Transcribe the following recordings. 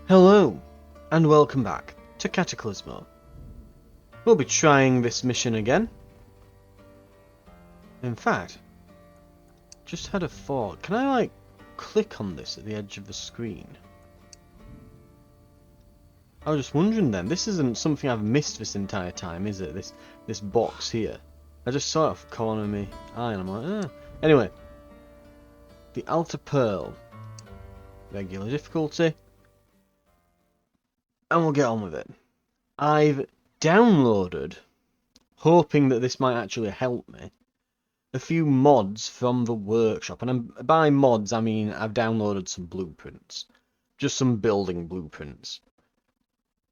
Hello, and welcome back to Cataclismo. We'll be trying this mission again. In fact, just had a thought. Can I, click on this at the edge of the screen? I was just wondering then, this isn't something I've missed this entire time, is it? This box here. I just saw it off the corner of my eye and I'm like, ah. Anyway, the Altar Pearl. Regular difficulty. And we'll get on with it. I've downloaded, hoping that this might actually help me, a few mods from the workshop. And by mods, I mean I've downloaded some blueprints. Just some building blueprints.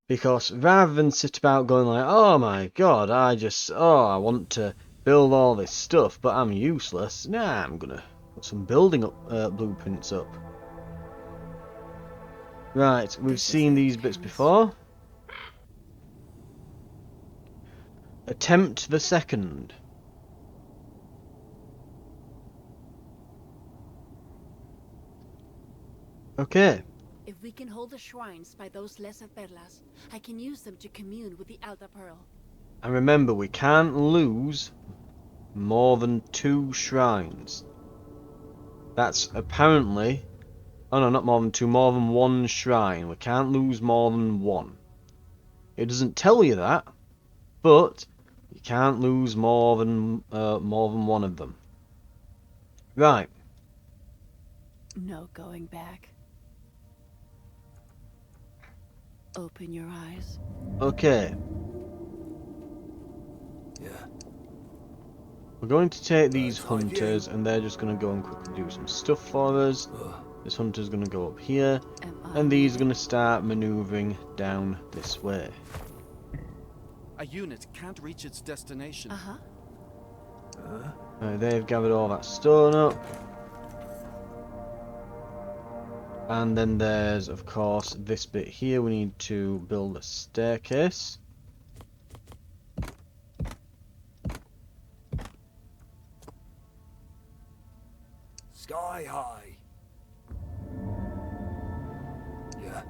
Because rather than sit about going like, oh my god, I want to build all this stuff, but I'm useless. Nah, I'm gonna put some building blueprints up. Right, we've seen these bits before. Attempt the second. Okay. If we can hold the shrines by those lesser perlas, I can use them to commune with the Altar Pearl. And remember, we can't lose more than 2 shrines. That's apparently... Oh no, not more than 2, more than 1 shrine. We can't lose more than 1. It doesn't tell you that, but you can't lose more than 1 of them. Right. No going back. Open your eyes. Okay. Yeah. We're going to take these hunters, and they're just going to go and quickly do some stuff for us. This hunter's going to go up here, and these are going to start manoeuvring down this way. A unit can't reach its destination. They've gathered all that stone up. And then there's, of course, this bit here. We need to build a staircase. Sky high. Yeah.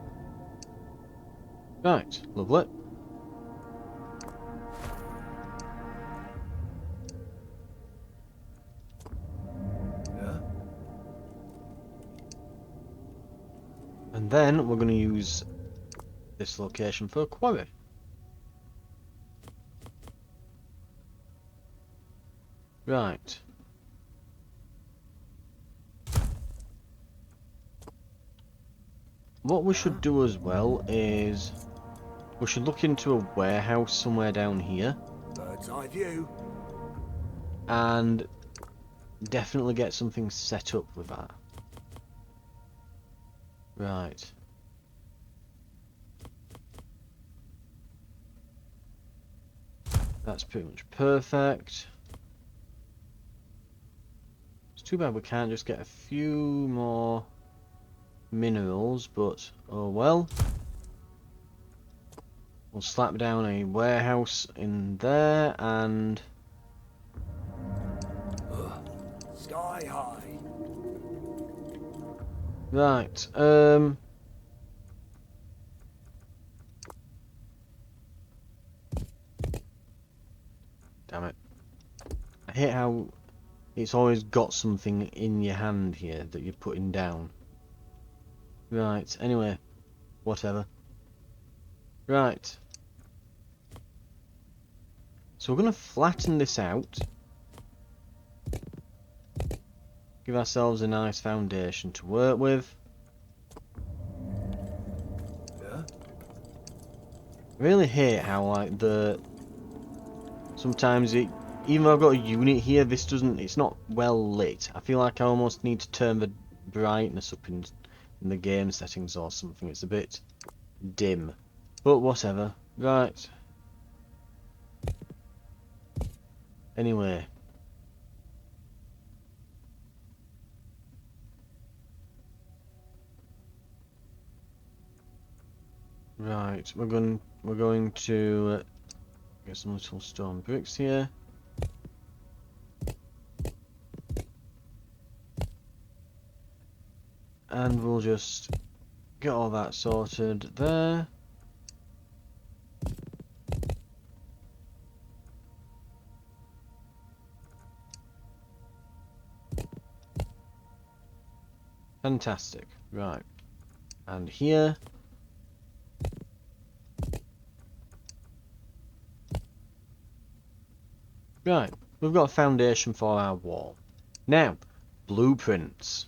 Right, lovely. Yeah. And then we're going to use this location for a quarry. Right. What we should do as well is we should look into a warehouse somewhere down here Bird's eye view. and definitely get something set up with that. Right. That's pretty much perfect. It's too bad we can't just get a few more minerals, but oh well. We'll slap down a warehouse in there and Sky high. right, damn it. I hate how it's always got something in your hand here that you're putting down. Right, anyway, whatever. Right. So we're going to flatten this out. Give ourselves a nice foundation to work with. Yeah. Really hate how sometimes even though I've got a unit here, it's not well lit. I feel like I almost need to turn the brightness up in the game settings or something. It's a bit dim, but whatever. Right. Anyway. Right, we're going to get some little stone bricks here. And we'll just Get all that sorted there. Fantastic. Right. And here. Right. We've got a foundation for our wall. Now, blueprints.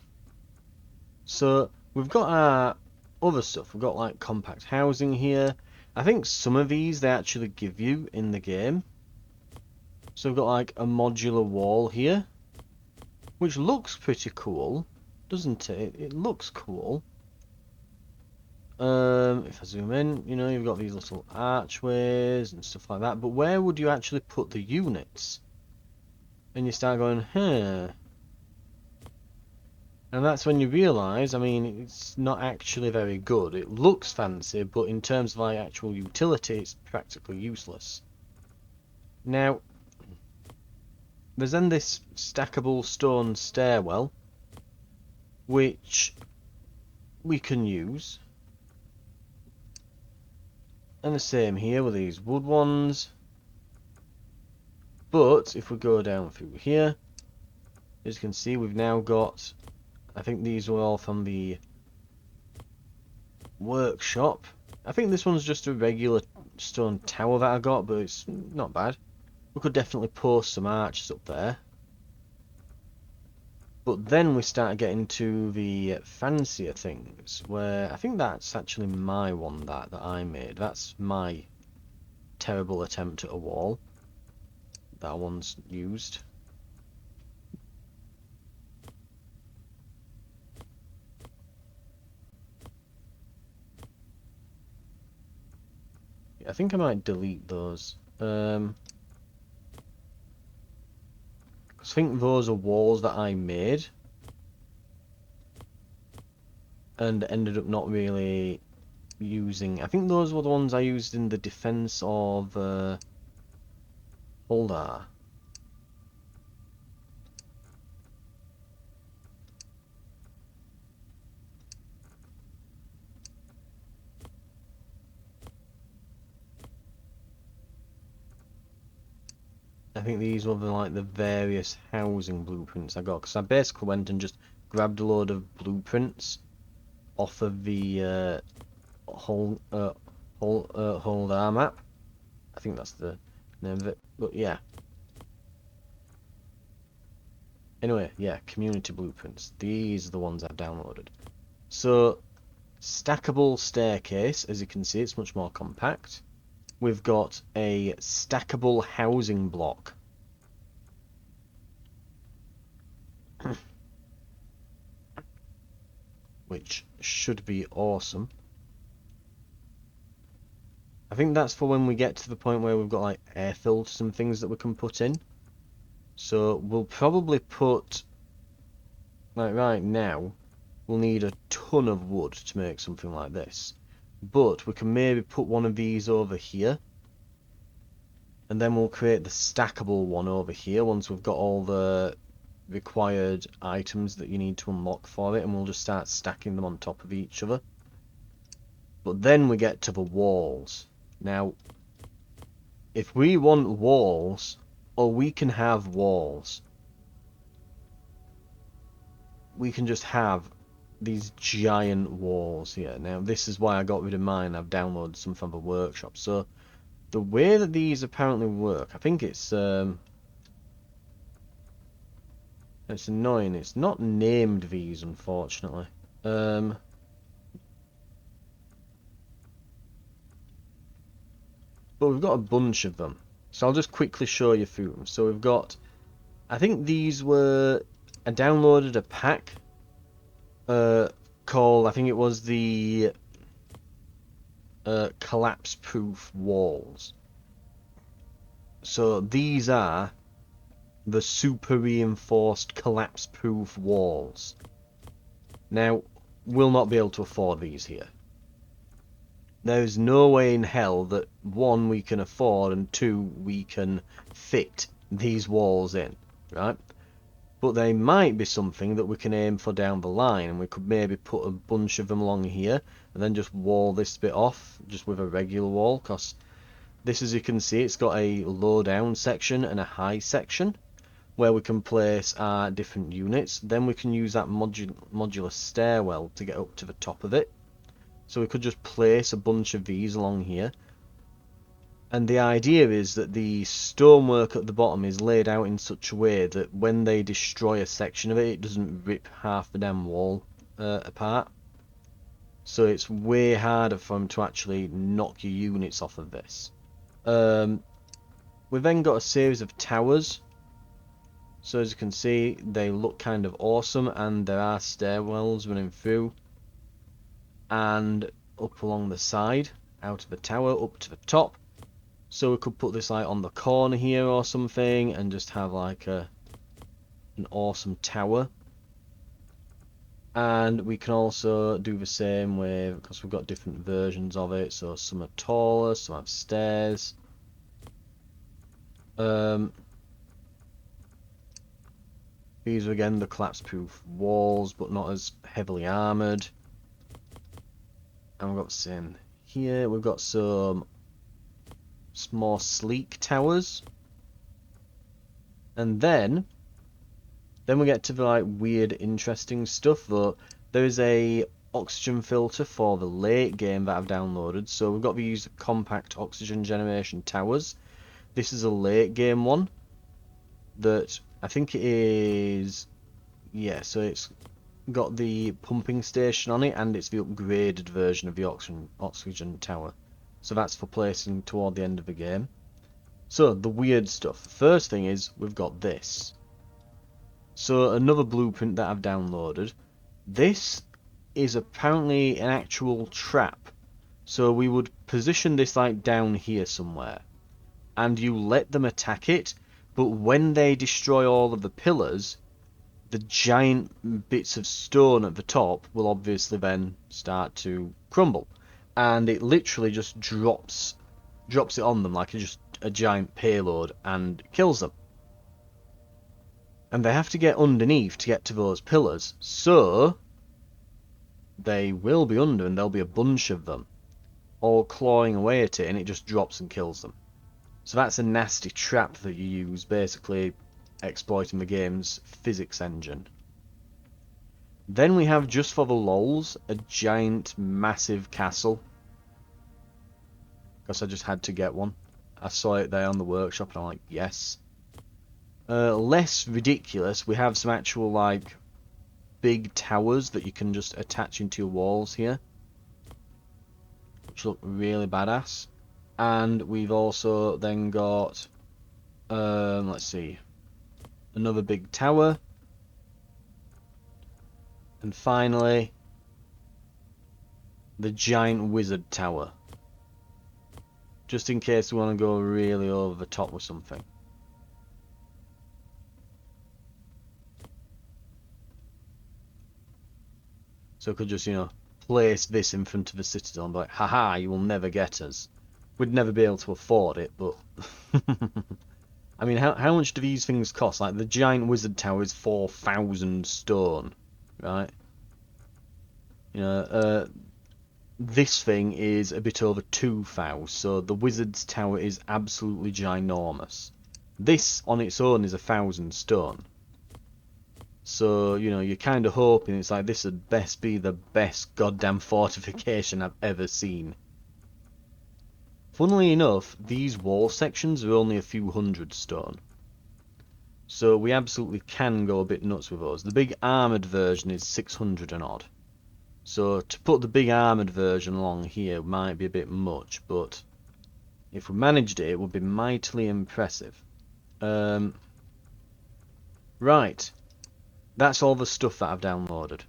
So, we've got our other stuff. We've got like compact housing here. I think some of these they actually give you in the game. So we've got like a modular wall here, which looks pretty cool, doesn't it? It looks cool. If I zoom in, you know, you've got these little archways and stuff like that. But where would you actually put the units? And you start going, huh. And that's when you realise, I mean, it's not actually very good. It looks fancy, but in terms of like actual utility, it's practically useless. Now, there's then this stackable stone stairwell, which we can use. And the same here with these wood ones. But if we go down through here, as you can see, we've now got, I think these were all from the workshop. I think this one's just a regular stone tower that I got, but it's not bad. We could definitely post some arches up there. But then we start getting to the fancier things, where I think that's actually my one that I made. That's my terrible attempt at a wall. That one's used. I think I might delete those. I think those are walls that I made and ended up not really using. I think those were the ones I used in the defense of Holdar. I think these were like the various housing blueprints I got, because I basically went and just grabbed a load of blueprints off of the Holdar map. I think that's the name of it, but yeah. Anyway, yeah, community blueprints. These are the ones I've downloaded. So, stackable staircase, as you can see, it's much more compact. We've got a stackable housing block. Which should be awesome. I think that's for when we get to the point where we've got like air filters and things that we can put in. So we'll probably put, like right now, we'll need a ton of wood to make something like this. But we can maybe put one of these over here. And then we'll create the stackable one over here once we've got all the required items that you need to unlock for it. And we'll just start stacking them on top of each other. But then we get to the walls. Now, if we want walls, or we can have walls, we can just have these giant walls here. Now, this is why I got rid of mine. I've downloaded some from the workshop. So, the way that these apparently work, I think it's annoying. It's not named these, unfortunately. But we've got a bunch of them. So I'll just quickly show you through them. So we've got, I think these were, I downloaded a pack called, I think it was the collapse-proof walls. So these are the super reinforced collapse-proof walls. Now, we'll not be able to afford these here. There's no way in hell that, one, we can afford, and two, we can fit these walls in, right? but they might be something that we can aim for down the line, and we could maybe put a bunch of them along here and then just wall this bit off just with a regular wall, because this, as you can see, it's got a low down section and a high section where we can place our different units. Then we can use that modular stairwell to get up to the top of it. So we could just place a bunch of these along here. And the idea is that the stonework at the bottom is laid out in such a way that when they destroy a section of it, it doesn't rip half the damn wall apart. So it's way harder for them to actually knock your units off of this. We've then got a series of towers. So as you can see, they look kind of awesome, and there are stairwells running through and up along the side, out of the tower, up to the top. So we could put this like on the corner here or something and just have like an awesome tower. And we can also do the same with, because we've got different versions of it, so some are taller, some have stairs. These are again the collapse-proof walls, but not as heavily armoured. And we've got the same here. We've got some more sleek towers, and then we get to the like weird, interesting stuff. Though there is a oxygen filter for the late game that I've downloaded. So we've got these compact oxygen generation towers. This is a late game one that I think it is, yeah. So it's got the pumping station on it, and it's the upgraded version of the oxygen tower. So that's for placing toward the end of the game. So the weird stuff. The first thing is we've got this. So another blueprint that I've downloaded. This is apparently an actual trap. So we would position this like down here somewhere, and you let them attack it, but when they destroy all of the pillars, the giant bits of stone at the top will obviously then start to crumble. And it literally just drops it on them like just a giant payload and kills them. And they have to get underneath to get to those pillars. So they will be under, and there'll be a bunch of them all clawing away at it, and it just drops and kills them. So that's a nasty trap that you use, basically exploiting the game's physics engine. Then we have, just for the lols, a giant massive castle. Because I just had to get one. I saw it there on the workshop and I'm like, yes. Less ridiculous, we have some actual like big towers that you can just attach into your walls here, which look really badass. And we've also then got let's see, another big tower, and finally the giant wizard tower, just in case we want to go really over the top with something. So I could just, place this in front of the citadel and be like, haha, you will never get us. We'd never be able to afford it, but I mean, how much do these things cost? Like, the giant wizard tower is 4,000 stone, right? This thing is a bit over 2,000, so the wizard's tower is absolutely ginormous. This, on its own, is 1,000 stone. So, you're kind of hoping it's like, this would best be the best goddamn fortification I've ever seen. Funnily enough, these wall sections are only a few hundred stone. So we absolutely can go a bit nuts with those. The big armoured version is 600 and odd. So to put the big armoured version along here might be a bit much, but if we managed it, it would be mightily impressive. Right. That's all the stuff that I've downloaded.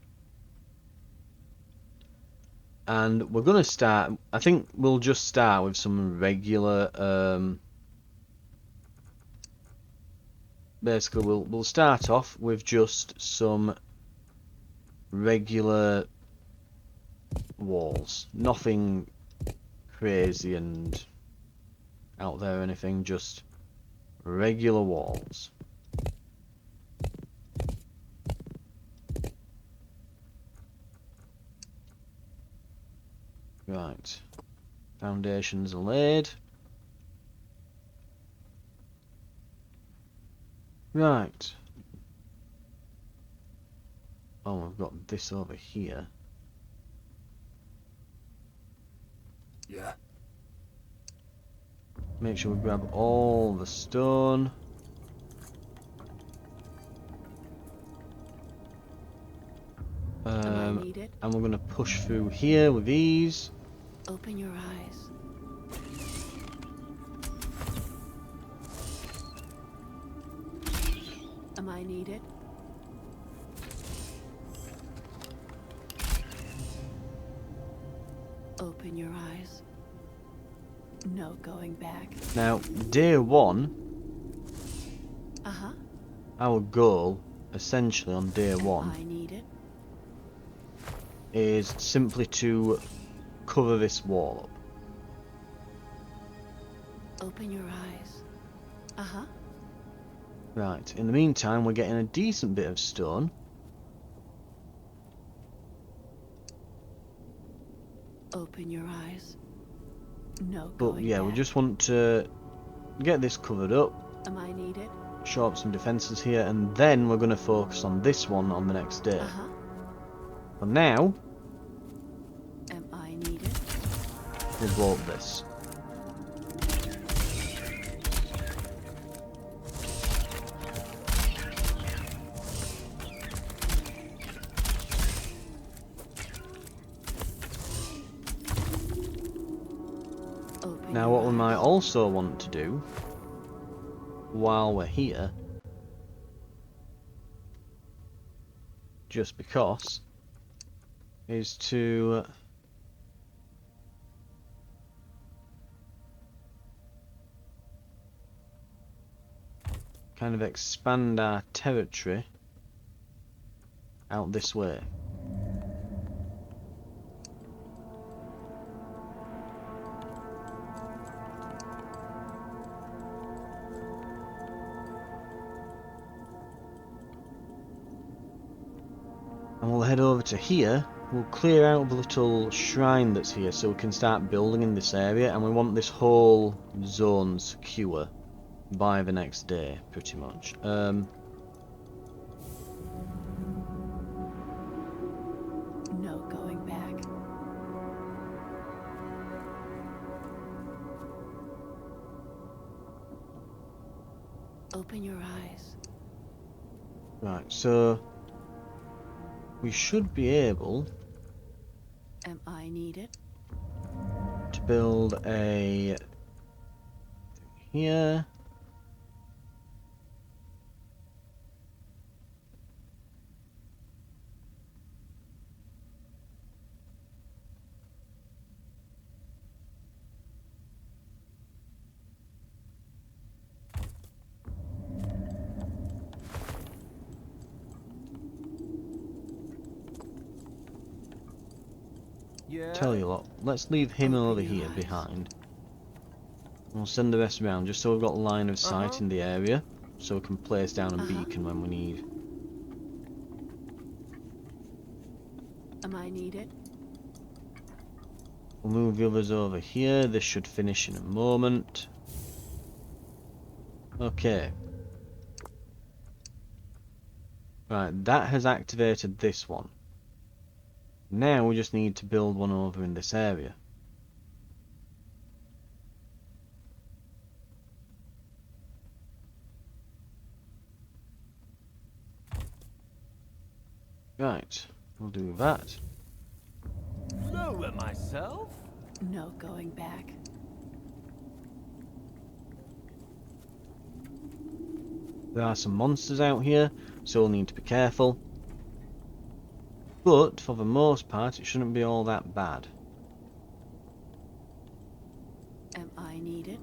And we're going to start, I think we'll just start with some regular, basically we'll start off with just some regular walls. Nothing crazy and out there or anything, just regular walls. Right. Foundations are laid. Right. Oh, we've got this over here. Yeah. Make sure we grab all the stone. Am I needed? And we're going to push through here with ease. Open your eyes. Am I needed? Open your eyes. No going back. Now, day one, Uh-huh. our goal, essentially on day Am one, I needed? is simply to cover this wall up. Open your eyes. Uh-huh. Right, in the meantime, we're getting a decent bit of stone. Open your eyes. No But going yeah, back. we just want to get this covered up, Am I needed? shore up some defences here, and then we're going to focus on this one on the next day. Uh-huh. For now, Am I needed? we'll blow up this. Open Now, your what we might eyes. also want to do, while we're here, just because, is to kind of expand our territory out this way. And we'll head over to here. We'll clear out the little shrine that's here so we can start building in this area, and we want this whole zone secure by the next day, pretty much. No going back. Open your eyes. Right, so we should be able Am I needed? to build a here. Yeah. Tell you what, let's leave him Open over your here eyes. behind. We'll send the rest around just so we've got line of sight Uh-huh. in the area, so we can place down a Uh-huh. beacon when we need. Am I needed? We'll move the others over here. This should finish in a moment. Okay. Right, that has activated this one. Now we just need to build one over in this area. Right, we'll do that. Lower myself? No going back. There are some monsters out here, so we'll need to be careful. But, for the most part, it shouldn't be all that bad. Am I needed?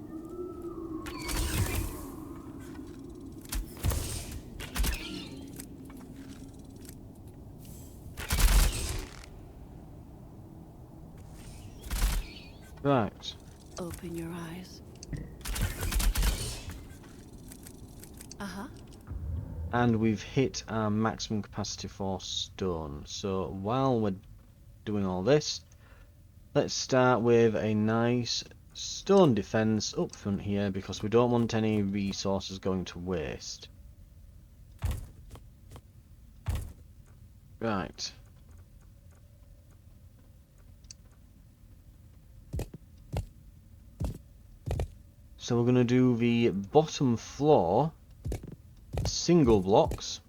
Right, Open your eyes. Uh-huh. and we've hit our maximum capacity for stone. So while we're doing all this, Let's start with a nice stone defense up front here because we don't want any resources going to waste. Right. So we're going to do the bottom floor single blocks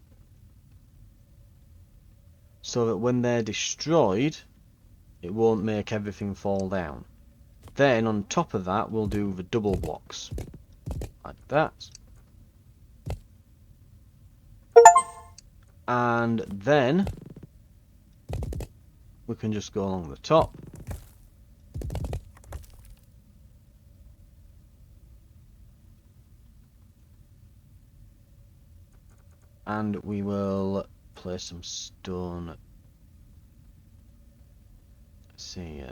so that when they're destroyed it won't make everything fall down. Then on top of that we'll do the double blocks like that, and then we can just go along the top. And we will place some stone. Let's see.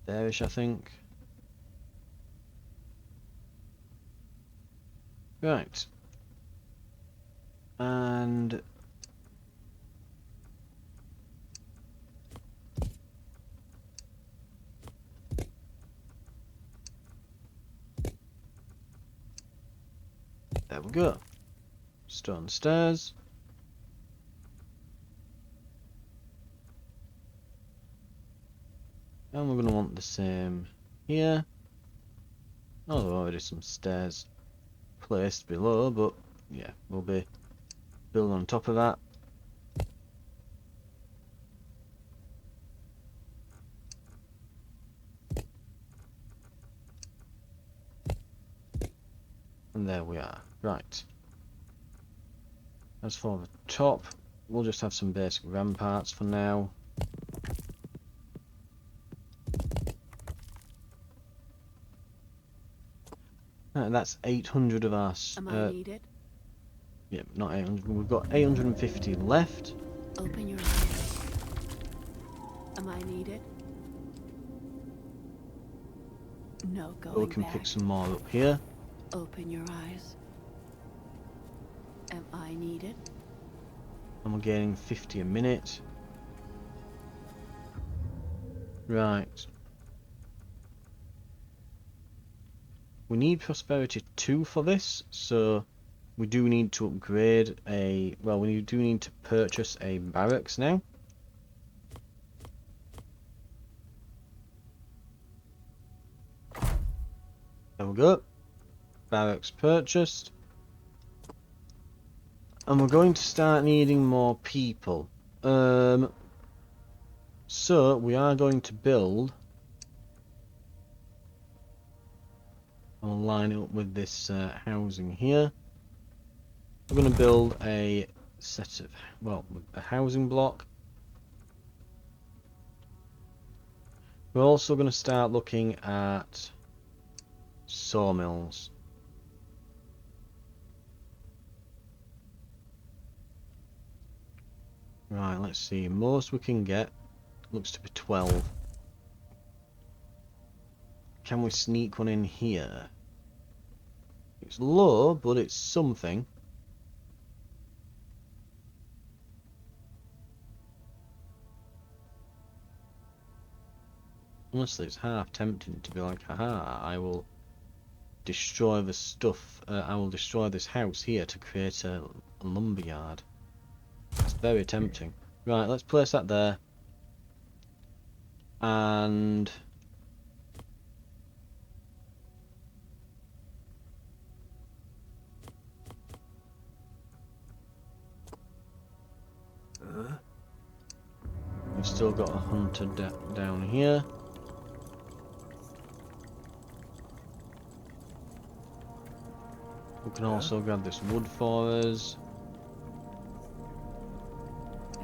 There-ish, I think. Right. And there we go. Stone stairs. And we're going to want the same here. Oh, there are already some stairs placed below, but yeah, we'll be building on top of that. And there we are. Right. As for the top, we'll just have some basic ramparts for now. That's 800 of us. Am I needed? Yeah, not 800. We've got 850 left. Open your eyes. Am I needed? No going We can back. pick some more up here. Open your eyes. Am I needed? And we're gaining 50 a minute. Right. We need prosperity 2 for this, so we do need to upgrade a... Well, we do need to purchase a barracks now. There we go. Barracks purchased. And we're going to start needing more people. So we are going to build... I'll line it up with this housing here. We're going to build a set of... Well, a housing block. We're also going to start looking at sawmills. Right, let's see. Most we can get looks to be 12. Can we sneak one in here? It's low, but it's something. Honestly, it's half tempting to be like, haha, I will destroy the stuff, I will destroy this house here to create a lumberyard. It's very tempting. Right, let's place that there. And... We've still got a hunter down here. We can also grab this wood for us.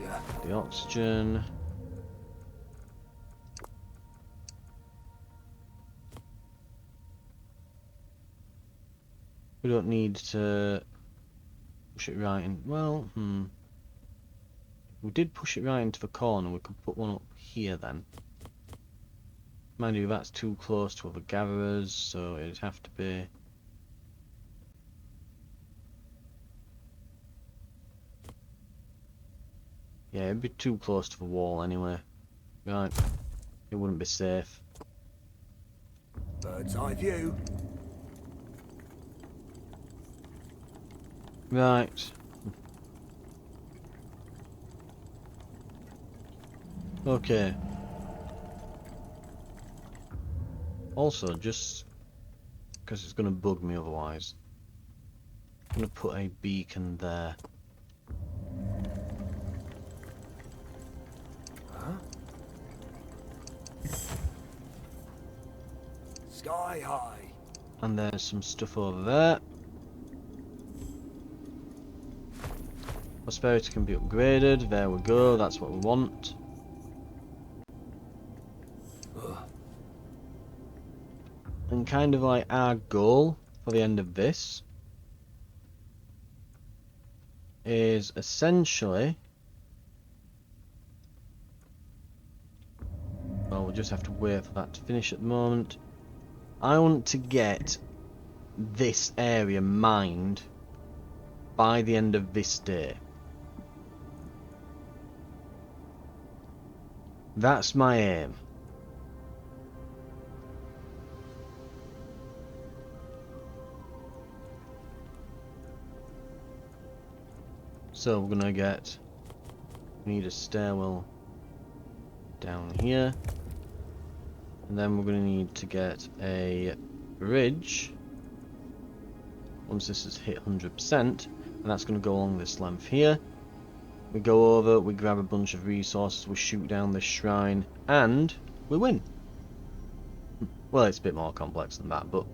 Yeah. The oxygen. We don't need to push it right in. Well, we did push it right into the corner. We could put one up here then. Mind you, that's too close to other gatherers, so it'd have to be... Yeah, it'd be too close to the wall anyway. Right. It wouldn't be safe. Bird's eye view. Right. Okay. Also, just because it's going to bug me otherwise, I'm going to put a beacon there. Sky high. And there's some stuff over there. Prosperity can be upgraded. There we go. That's what we want. And kind of like our goal for the end of this is essentially... Well, we'll just have to wait for that to finish at the moment. I want to get this area mined by the end of this day. That's my aim. So we're gonna get... We need a stairwell down here. And then we're gonna need to get a bridge once this has hit 100%, and that's gonna go along this length here. We go over, we grab a bunch of resources, we shoot down this shrine, and we win. Well, it's a bit more complex than that, but...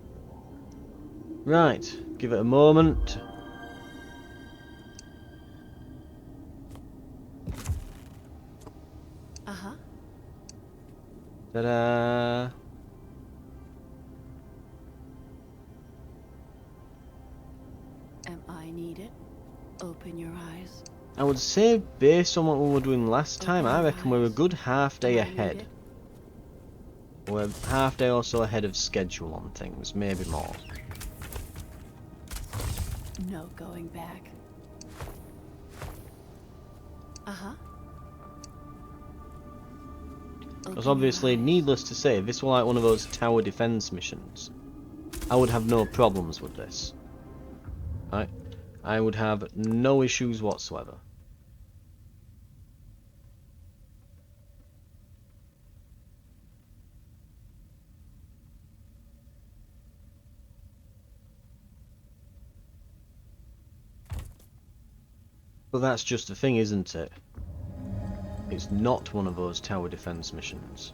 Right, give it a moment. Uh-huh. Ta-da! Am I needed? Open your eyes. I would say, based on what we were doing last time, I Open your reckon we're a eyes. good half day Am I ahead. needed? We're half day or so ahead of schedule on things, maybe more. No going back. Uh-huh. Because obviously, needless to say, if this were like one of those tower defense missions, I would have no problems with this. Right? I would have no issues whatsoever. But that's just the thing, isn't it? It's not one of those tower defense missions.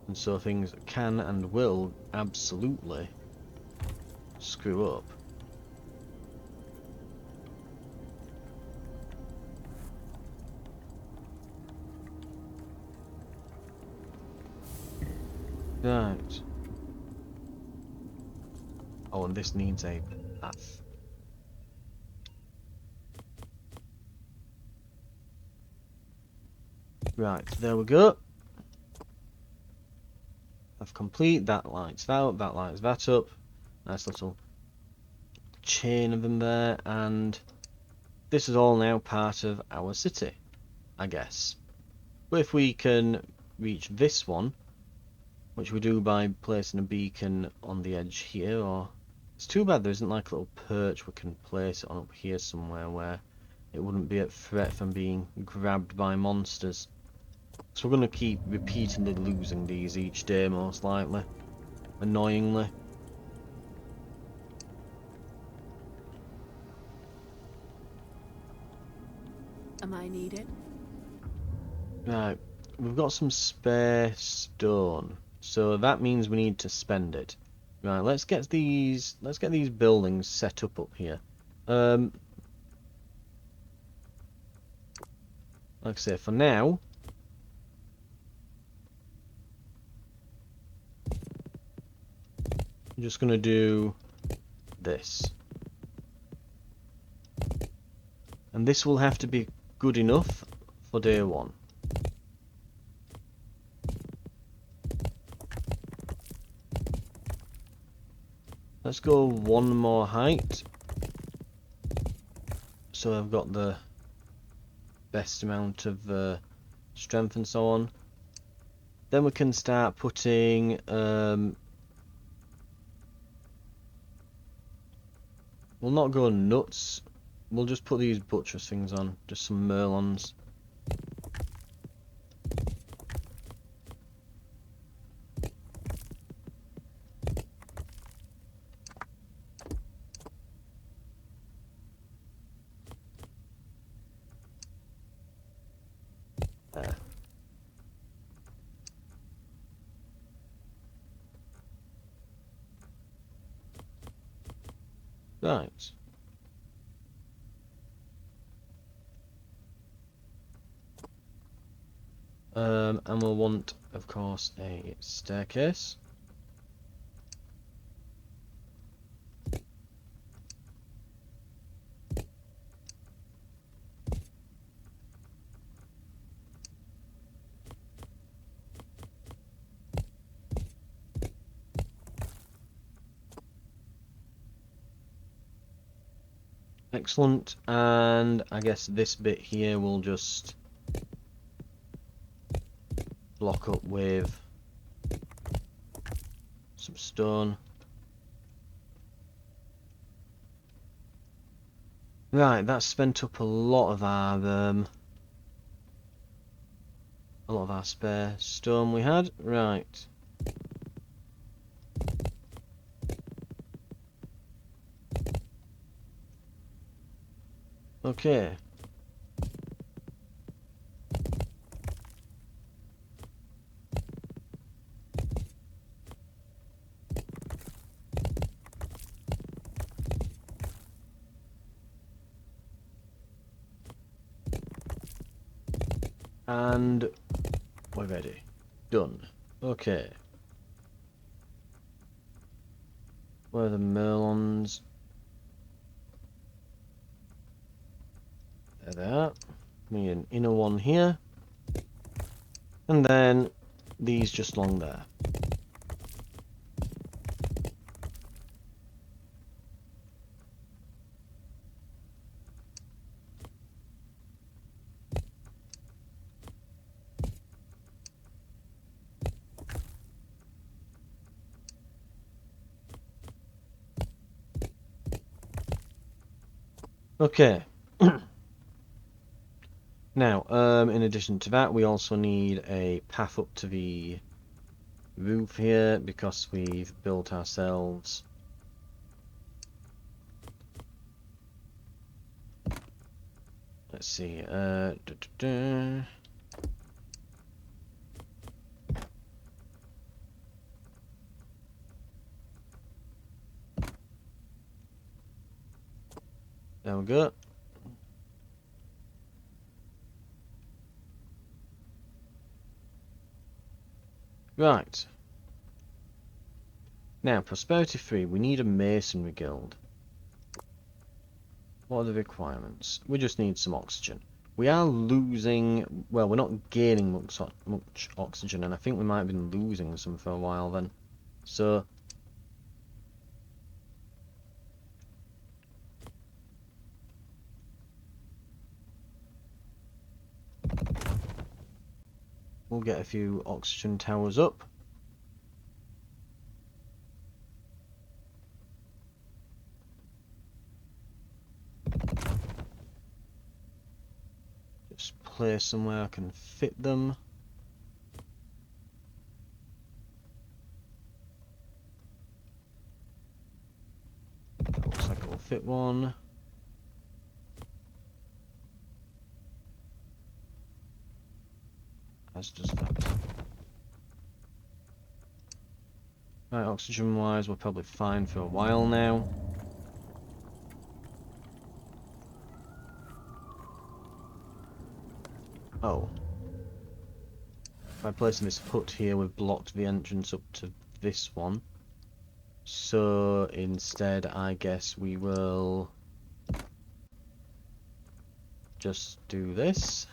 And so things can and will absolutely screw up. Right. Oh, and this needs a path. Right, there we go. I've complete, that lights that lights that up. Nice little chain of them there, and this is all now part of our city, I guess. But if we can reach this one, which we do by placing a beacon on the edge here, or... It's too bad there isn't like a little perch we can place it on up here somewhere where it wouldn't be at threat from being grabbed by monsters. So we're going to keep repeatedly losing these each day, most likely. Annoyingly. Am I needed? Right, we've got some spare stone, so that means we need to spend it. Right, let's get these buildings set up here. Like I say, for now, I'm just gonna do this. And this will have to be good enough for day one. Let's go one more height. So I've got the best amount of strength and so on. Then we can start putting we'll not go nuts. We'll just put these buttress things on. Just some merlons. There. Right. And we'll want, of course, a staircase. Excellent, and I guess this bit here will just block up with some stone. Right, that's spent up a lot of our spare stone we had. Right. Okay. And we're ready. Done. Okay. Where are the merlons? There they are. Me an inner one here. And then these just along there. Okay. Now, in addition to that, we also need a path up to the roof here because we've built ourselves let's see, there we go. Right. Now, Prosperity 3, we need a masonry guild. What are the requirements? We just need some oxygen. We are losing, well, we're not gaining much oxygen, and I think we might have been losing some for a while then. So, we'll get a few oxygen towers up. Just place somewhere I can fit them. That looks like it will fit one. As does that. Right, oxygen wise, we're probably fine for a while now. Oh. By placing this hut here, we've blocked the entrance up to this one. So instead, I guess we will just do this.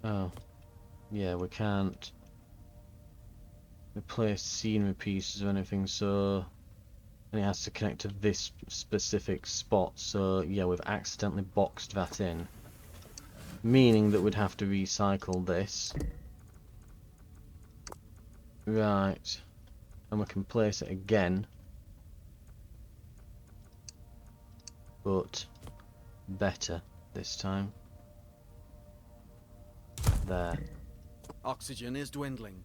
Oh, yeah, we can't replace scenery pieces or anything, so... And it has to connect to this specific spot, so yeah, we've accidentally boxed that in. Meaning that we'd have to recycle this. Right. And we can place it again. But better this time. There. Oxygen is dwindling.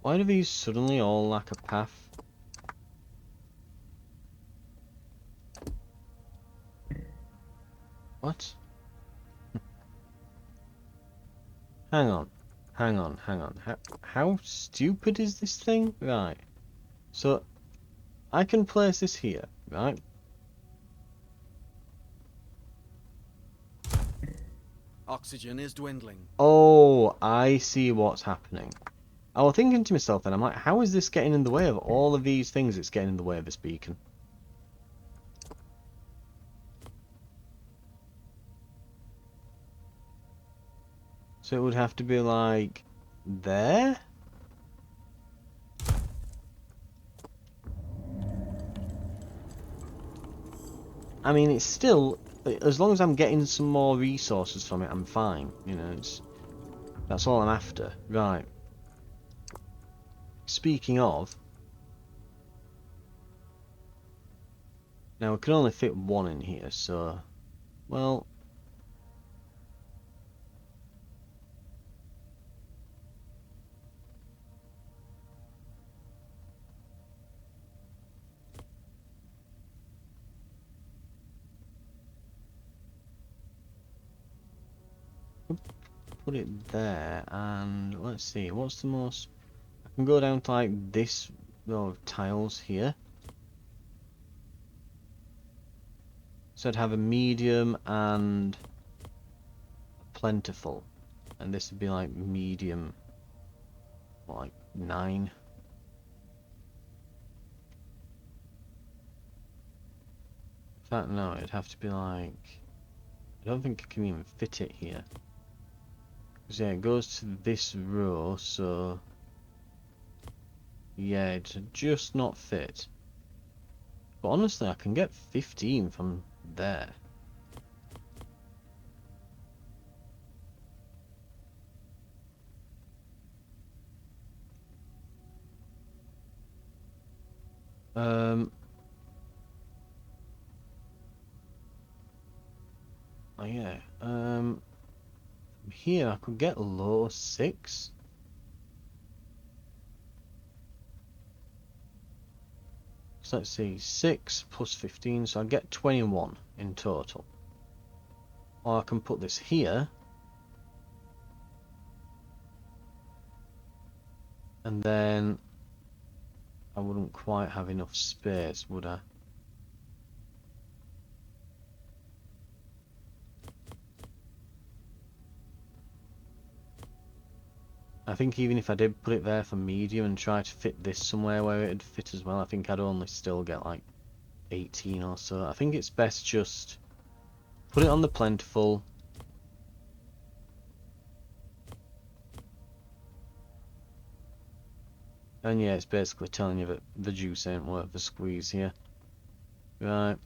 Why do these suddenly all lack a path? What? Hang on. Hang on, hang on. How stupid is this thing? Right. So, I can place this here, right? Oxygen is dwindling. Oh, I see what's happening. I was thinking to myself then, I'm like, how is this getting in the way of all of these things? It's getting in the way of this beacon. So it would have to be like there? I mean, it's still, as long as I'm getting some more resources from it, I'm fine. You know, that's all I'm after. Right. Speaking of, now we can only fit one in here, so, well, put it there, and let's see, what's the most... I can go down to like this row of tiles here. So I'd have a medium and a plentiful, and this would be like medium, like 9. In fact, no, it'd have to be like... I don't think I can even fit it here. Because yeah, it goes to this row, so... Yeah, it's just not fit. But honestly, I can get 15 from there. Oh yeah. From here I could get low 6. So let's see, 6 plus 15, so I get 21 in total. Or I can put this here. And then I wouldn't quite have enough space, would I? I think even if I did put it there for medium and try to fit this somewhere where it'd fit as well, I think I'd only still get like 18 or so. I think it's best just put it on the plentiful. And yeah, it's basically telling you that the juice ain't worth the squeeze here. Right.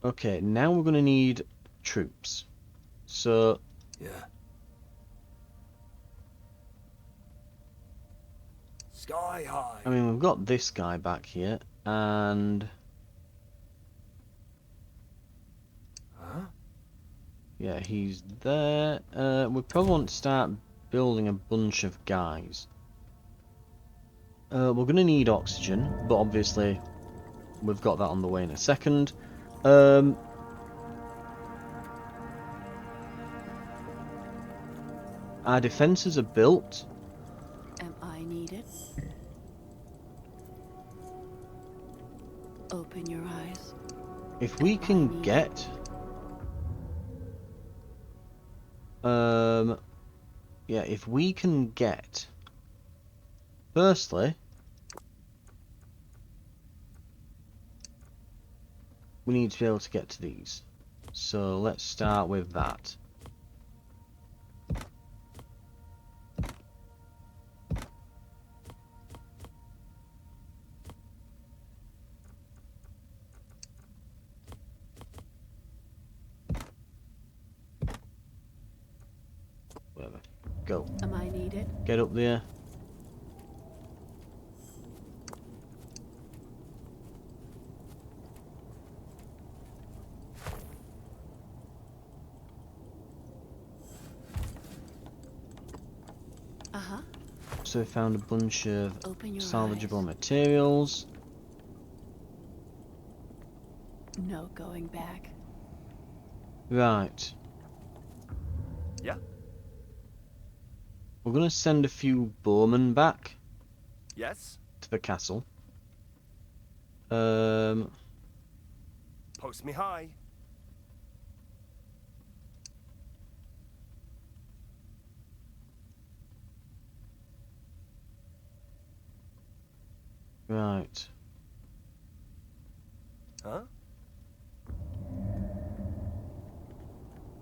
Okay, now we're going to need troops. So... Yeah. Sky high. I mean, we've got this guy back here, and Huh? yeah, he's there. We probably want to start building a bunch of guys. We're going to need oxygen, but obviously we've got that on the way in a second. Our defences are built. Am I needed? Open your eyes. If we can get yeah, if we can get firstly we need to be able to get to these. So let's start with that. Whatever. Go. Am I needed? Get up there. Uh-huh. So we found a bunch of Open your salvageable eyes. materials. No going back. Right. Yeah. We're gonna send a few bowmen back Yes. to the castle. Post me high. Right. Huh?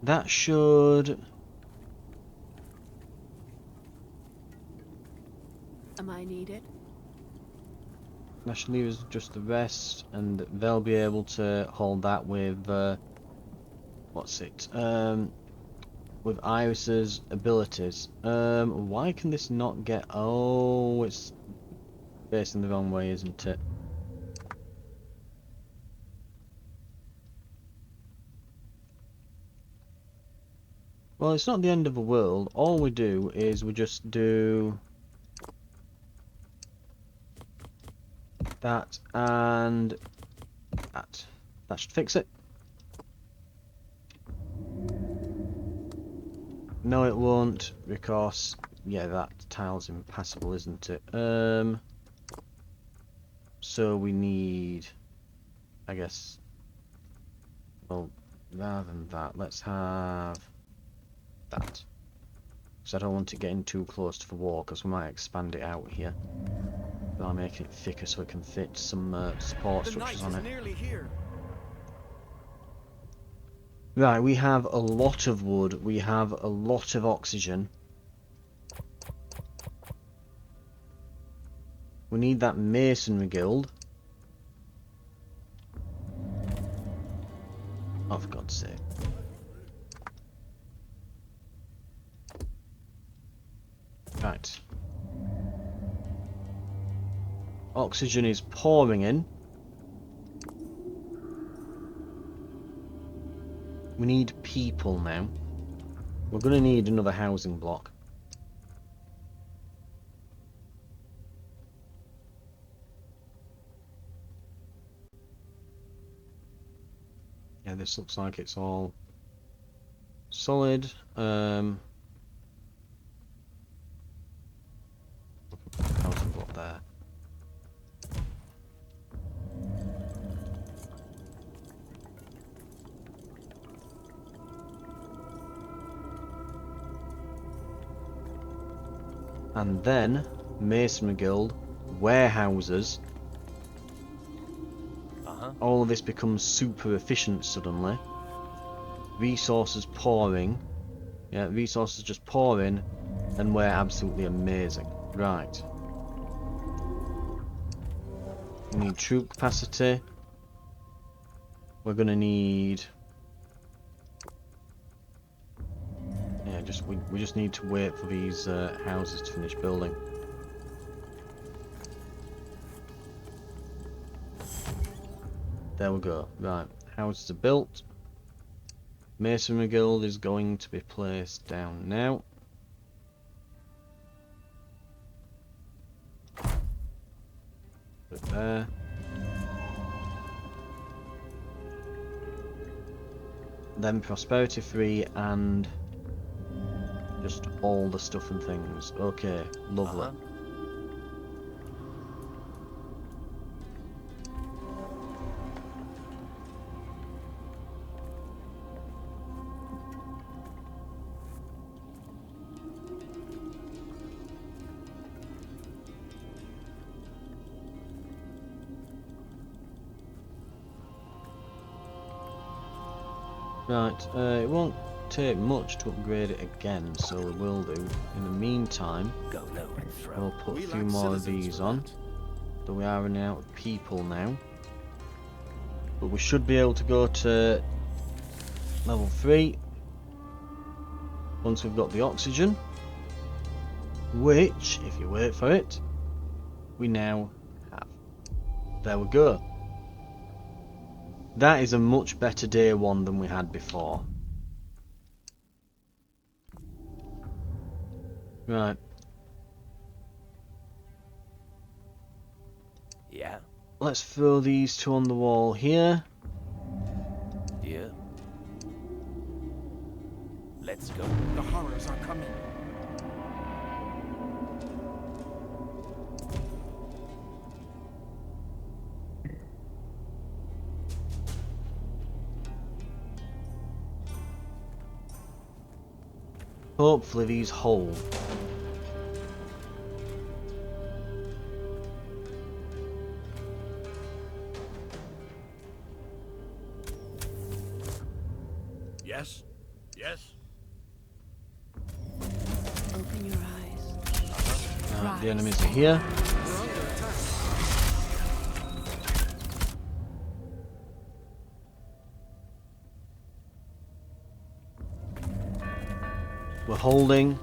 That should... Am I needed? That should leave us just the rest, and they'll be able to hold that with... what's it? With Iris's abilities. Why can this not get... Oh, it's facing the wrong way, isn't it? Well, it's not the end of the world. All we do is we just do that and that. That should fix it. No, it won't, because yeah, that tile's impassable, isn't it? So we need, I guess, well, rather than that, let's have that. Because I don't want it getting too close to the wall, because we might expand it out here by making it thicker so it can fit some support The night structures on is it. nearly here. Right, we have a lot of wood, we have a lot of oxygen. We need that masonry guild. Oh, for God's sake. Right. Oxygen is pouring in. We need people now. We're going to need another housing block. Yeah, this looks like it's all solid. Housing block there. And then Masonry Guild, warehouses. All of this becomes super efficient suddenly. Resources pouring. Yeah, resources just pour in, and we're absolutely amazing. Right. We need troop capacity. We're gonna need... Yeah, we just need to wait for these houses to finish building. There we go. Right, houses are built. Masonry guild is going to be placed down now. Put it there. Then prosperity 3 and just all the stuff and things. Okay, lovely. Right, it won't take much to upgrade it again, so we will do. In the meantime, Go low and throw. we'll put a We few lack more of citizens these for on. that. Though we are running out of people now. But we should be able to go to level 3 once we've got the oxygen. Which, if you wait for it, we now have. There we go. That is a much better day 1 than we had before. Right. Yeah. Let's throw these 2 on the wall here. Yeah. Let's go. The horrors are coming. Hopefully these hold. Yes? Yes? Open your eyes. Right, the enemies are here. We're under attack. We're holding.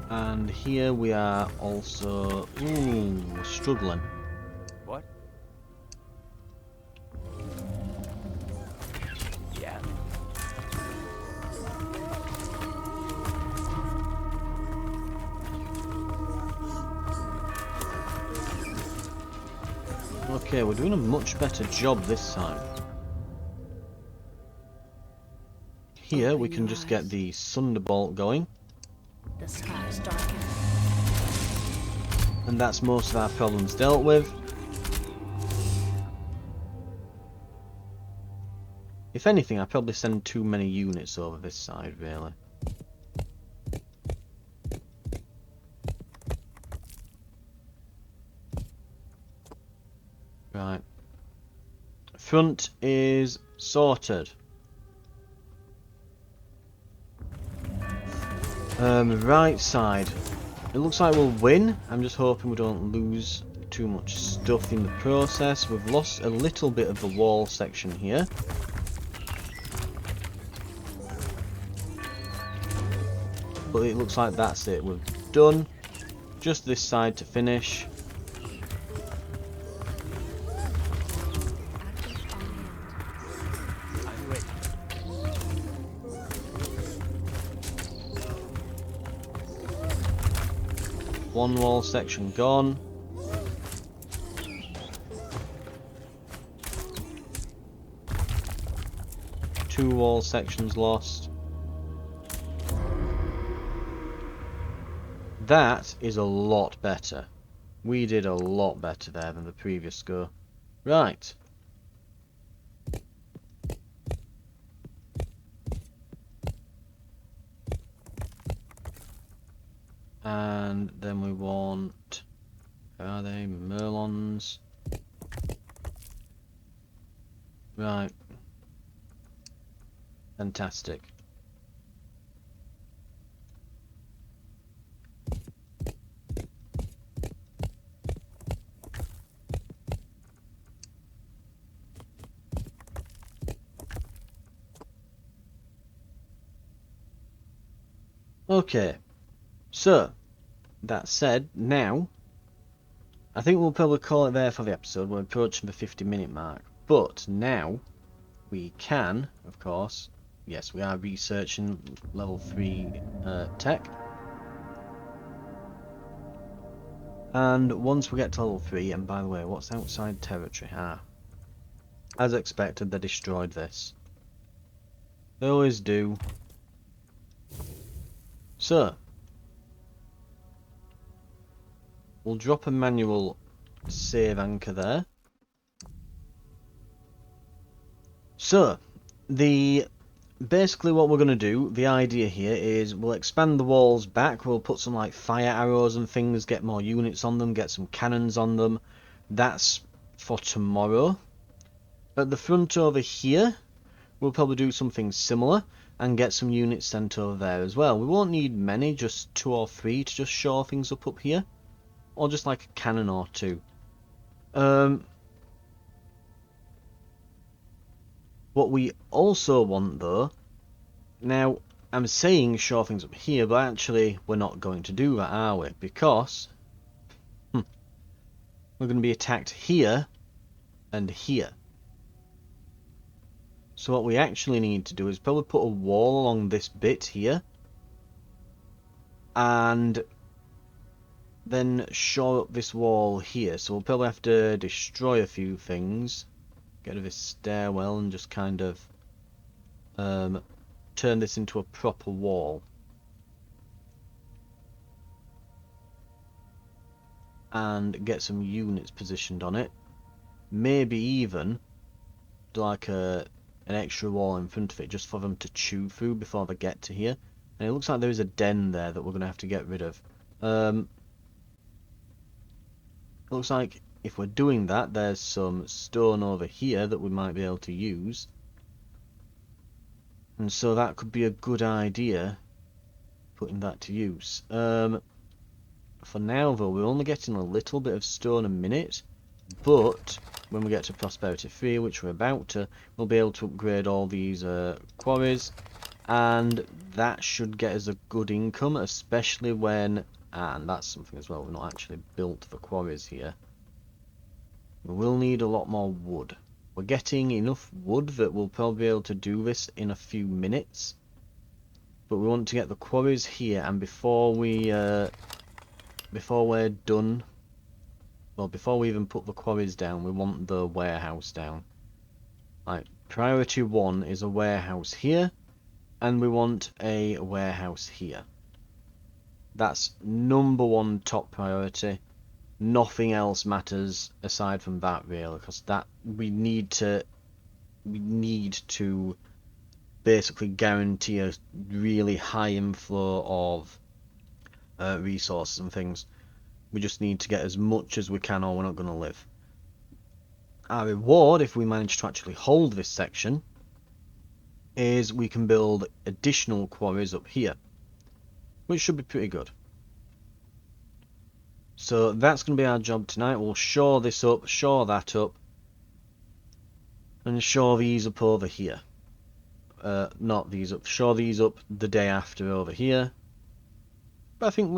And here we are also we're struggling. What? Yeah. Okay, we're doing a much better job this time. Here we Open can your just get eyes. the Thunderbolt going, The skies darken. and that's most of our problems dealt with. If anything, I probably send too many units over this side, really. Right. Front is sorted. Right side. It looks like we'll win. I'm just hoping we don't lose too much stuff in the process. We've lost a little bit of the wall section here. But it looks like that's it. We're done. Just this side to finish. Active on hand. I'm ready. One wall section gone. Two wall sections lost. That is a lot better. We did a lot better there than the previous go. Right. And then we want... Where are they? Merlons. Right. Fantastic. Okay, so that said, now I think we'll probably call it there for the episode. We're approaching the 50-minute mark, but now we can, of course, yes, we are researching level 3 tech. And once we get to level 3, and by the way, what's outside territory? As expected, they destroyed this. They always do. So, we'll drop a manual save anchor there. So, basically what we're going to do, the idea here is we'll expand the walls back, we'll put some like fire arrows and things, get more units on them, get some cannons on them. That's for tomorrow. At the front over here, we'll probably do something similar and get some units sent over there as well. We won't need many, just 2 or 3 to just shore things up here. Or just like a cannon or 2. What we also want though, now I'm saying shore things up here, but actually we're not going to do that, are we? Because we're going to be attacked here and here. So what we actually need to do is probably put a wall along this bit here and then shore up this wall here. So we'll probably have to destroy a few things, get rid of this stairwell and just kind of turn this into a proper wall. And get some units positioned on it. Maybe even do like an extra wall in front of it just for them to chew through before they get to here. And it looks like there is a den there that we're going to have to get rid of. It looks like if we're doing that, there's some stone over here that we might be able to use. And so that could be a good idea, putting that to use. For now though, we're only getting a little bit of stone a minute. But when we get to Prosperity 3, which we're about to, we'll be able to upgrade all these quarries. And that should get us a good income, especially when... and that's something as well, we're not actually built the quarries here. We will need a lot more wood. We're getting enough wood that we'll probably be able to do this in a few minutes. But we want to get the quarries here, and before we're done... well, before we even put the quarries down, we want the warehouse down. Like, priority 1 is a warehouse here, and we want a warehouse here. That's number 1 top priority. Nothing else matters aside from that, really, because that we need to basically guarantee a really high inflow of resources and things. We just need to get as much as we can or we're not going to live. Our reward, if we manage to actually hold this section, is we can build additional quarries up here, which should be pretty good. So that's going to be our job tonight. We'll shore this up, shore that up, and shore these up over here. Not these up, shore these up the day after over here. But I think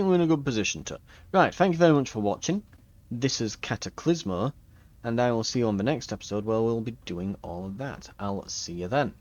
we're in a good position to. Right, thank you very much for watching. This is Cataclismo, and I will see you on the next episode where we'll be doing all of that. I'll see you then.